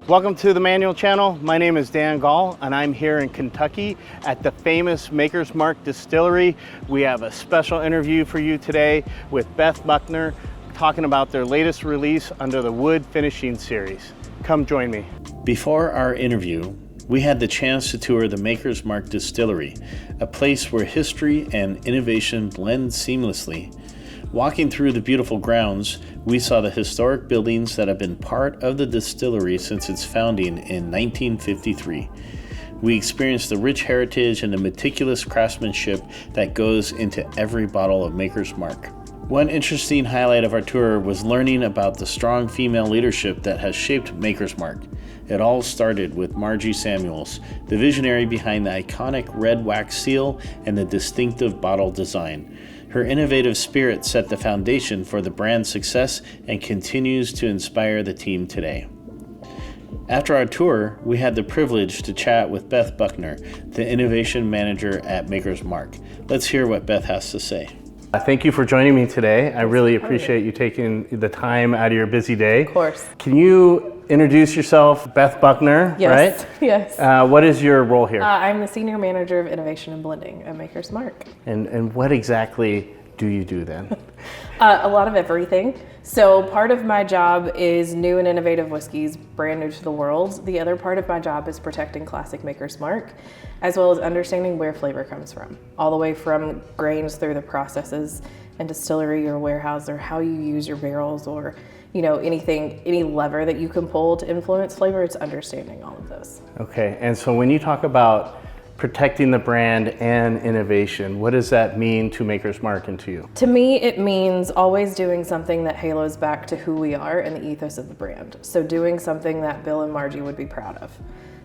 Welcome to the Manual Channel. My name is Dan Gall and I'm here in Kentucky at the famous Maker's Mark Distillery. We have a special interview for you today with Beth Buckner talking about their latest release under the wood finishing series. Come join me. Before our interview, we had the chance to tour the Maker's Mark Distillery, a place where history and innovation blend seamlessly. Walking through the beautiful grounds, we saw the historic buildings that have been part of the distillery since its founding in 1953. We experienced the rich heritage and the meticulous craftsmanship that goes into every bottle of Maker's Mark. One interesting highlight of our tour was learning about the strong female leadership that has shaped Maker's Mark. It all started with Margie Samuels, the visionary behind the iconic red wax seal and the distinctive bottle design. Her innovative spirit set the foundation for the brand's success and continues to inspire the team today. After our tour, we had the privilege to chat with Beth Buckner, the innovation manager at Maker's Mark. Let's hear what Beth has to say. Thank you for joining me today. I really appreciate you taking the time out of your busy day. Of course. Can you introduce yourself? Beth Buckner, yes. right? Yes. What is your role here? I'm the Senior Manager of Innovation and Blending at Maker's Mark. And what exactly do you do then? A lot of everything. So part of my job is new and innovative whiskeys, brand new to the world. The other part of my job is protecting classic Maker's Mark, as well as understanding where flavor comes from, all the way from grains through the processes and distillery or warehouse, or how you use your barrels, or anything, any lever that you can pull to influence flavor. It's understanding all of those. Okay, and so when you talk about protecting the brand and innovation, what does that mean to Maker's Mark and to you? To me, it means always doing something that halos back to who we are and the ethos of the brand. So doing something that Bill and Margie would be proud of.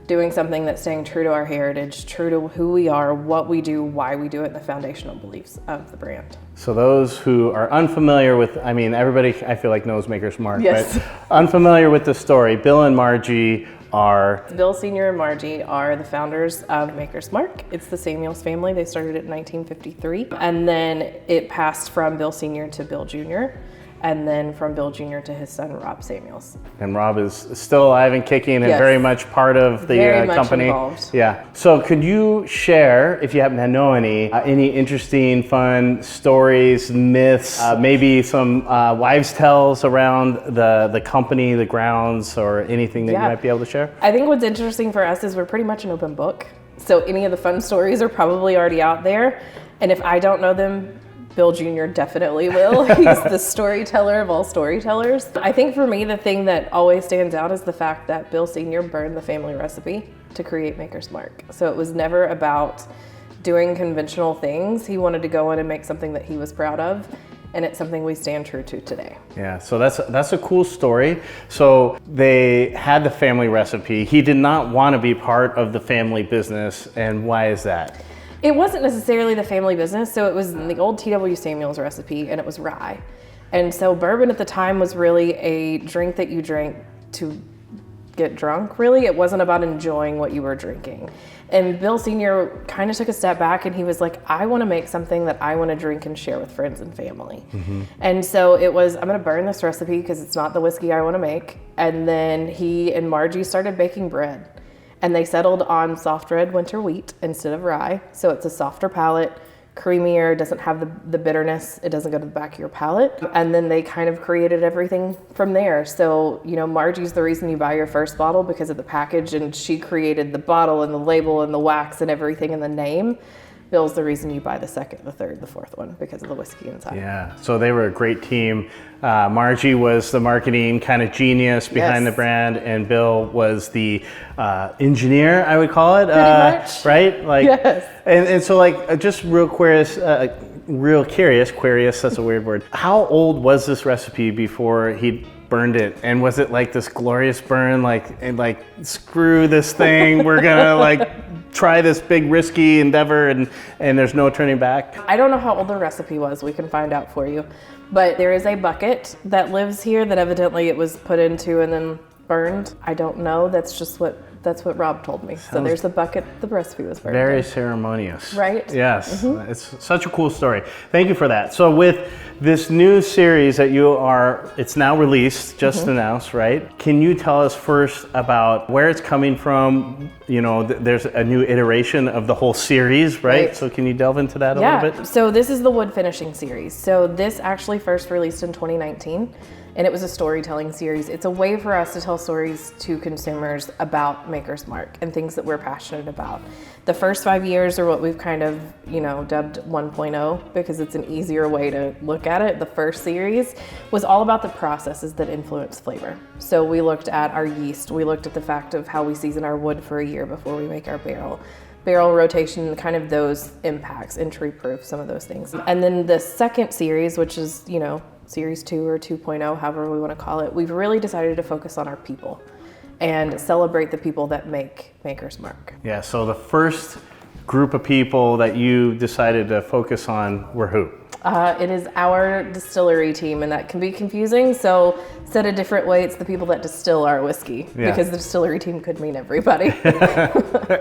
Doing something that's staying true to our heritage, true to who we are, what we do, why we do it, and the foundational beliefs of the brand. So those who are unfamiliar with, everybody I feel like knows Maker's Mark, yes. But unfamiliar with the story, Bill and Margie are... Bill Sr. and Margie are the founders of Maker's Mark. It's the Samuels family. They started it in 1953. And then it passed from Bill Sr. to Bill Jr., and then from Bill Jr. to his son, Rob Samuels. And Rob is still alive and kicking and yes. very much part of the very much company. Involved. Yeah. So could you share, if you happen to know any interesting, fun stories, myths, maybe some wives' tales around the company, the grounds, or anything that you might be able to share? I think what's interesting for us is we're pretty much an open book. So any of the fun stories are probably already out there. And if I don't know them, Bill Jr. definitely will. He's the storyteller of all storytellers. I think for me, the thing that always stands out is the fact that Bill Sr. burned the family recipe to create Maker's Mark. So it was never about doing conventional things. He wanted to go in and make something that he was proud of, and it's something we stand true to today. Yeah, so that's a cool story. So they had the family recipe. He did not want to be part of the family business, and why is that? It wasn't necessarily the family business, so it was the old T.W. Samuels recipe, and it was rye. And so bourbon at the time was really a drink that you drank to get drunk, really. It wasn't about enjoying what you were drinking. And Bill Sr. kind of took a step back, and he was like, I want to make something that I want to drink and share with friends and family. Mm-hmm. And so it was, I'm going to burn this recipe because it's not the whiskey I want to make. And then he and Margie started baking bread. And they settled on soft red winter wheat instead of rye. So it's a softer palate, creamier, doesn't have the bitterness, it doesn't go to the back of your palate. And then they kind of created everything from there. So, Margie's the reason you buy your first bottle because of the package, and she created the bottle and the label and the wax and everything and the name. Bill's the reason you buy the second, the third, the fourth one because of the whiskey inside. Yeah, so they were a great team. Margie was the marketing kind of genius behind the brand, and Bill was the engineer, I would call it. Pretty much. Right? Yes. And so just real curious, that's a weird word. How old was this recipe before he burned it? And was it like this glorious burn, like screw this thing, we're gonna try this big risky endeavor and there's no turning back? I don't know how old the recipe was. We can find out for you. But there is a bucket that lives here that evidently it was put into and then burned. I don't know. That's just what That's what Rob told me. So there's the bucket the recipe was burned Very in. ceremonious. Right? Yes, it's such a cool story. Thank you for that. So with this new series that it's now released, just announced, right? Can you tell us first about where it's coming from? You know, there's a new iteration of the whole series, right? So can you delve into that a little bit? So this is the wood finishing series. So this actually first released in 2019. And it was a storytelling series. It's a way for us to tell stories to consumers about Maker's Mark and things that we're passionate about. The first 5 years are what we've kind of, dubbed 1.0 because it's an easier way to look at it. The first series was all about the processes that influence flavor. So we looked at our yeast. We looked at the fact of how we season our wood for a year before we make our barrel rotation, kind of those impacts, entry proof, some of those things. And then the second series, which is, Series 2 or 2.0, however we want to call it, we've really decided to focus on our people and celebrate the people that make Maker's Mark. Yeah, so the first group of people that you decided to focus on were who? It is our distillery team, and that can be confusing. So said a different way, it's the people that distill our whiskey, because the distillery team could mean everybody.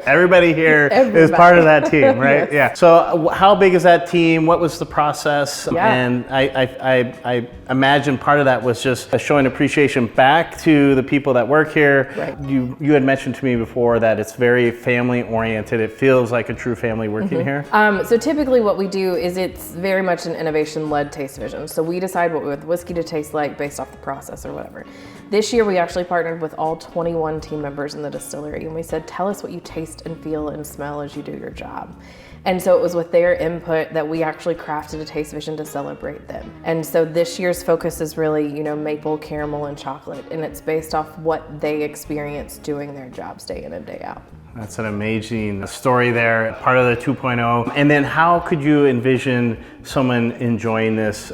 Everybody here is part of that team, right? Yeah. So how big is that team? What was the process? And I imagine part of that was just showing appreciation back to the people that work here. Right. You had mentioned to me before that it's very family oriented. It feels like a true family working here. So typically what we do is it's very much an innovation-led taste vision. So we decide what we want the whiskey to taste like based off the process or whatever. This year we actually partnered with all 21 team members in the distillery, and we said, tell us what you taste and feel and smell as you do your job. And so it was with their input that we actually crafted a taste vision to celebrate them. And so this year's focus is really, maple, caramel, and chocolate, and it's based off what they experience doing their jobs day in and day out. That's an amazing story there, part of the 2.0. And then how could you envision someone enjoying this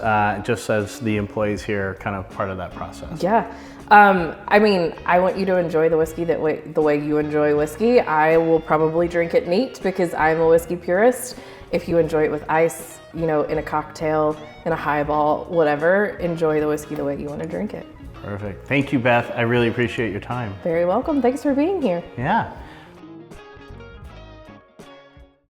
just as the employees here, kind of part of that process? Yeah. I want you to enjoy the whiskey the way you enjoy whiskey. I will probably drink it neat because I'm a whiskey purist. If you enjoy it with ice, in a cocktail, in a highball, whatever, enjoy the whiskey the way you want to drink it. Perfect. Thank you, Beth. I really appreciate your time. Very welcome. Thanks for being here. Yeah.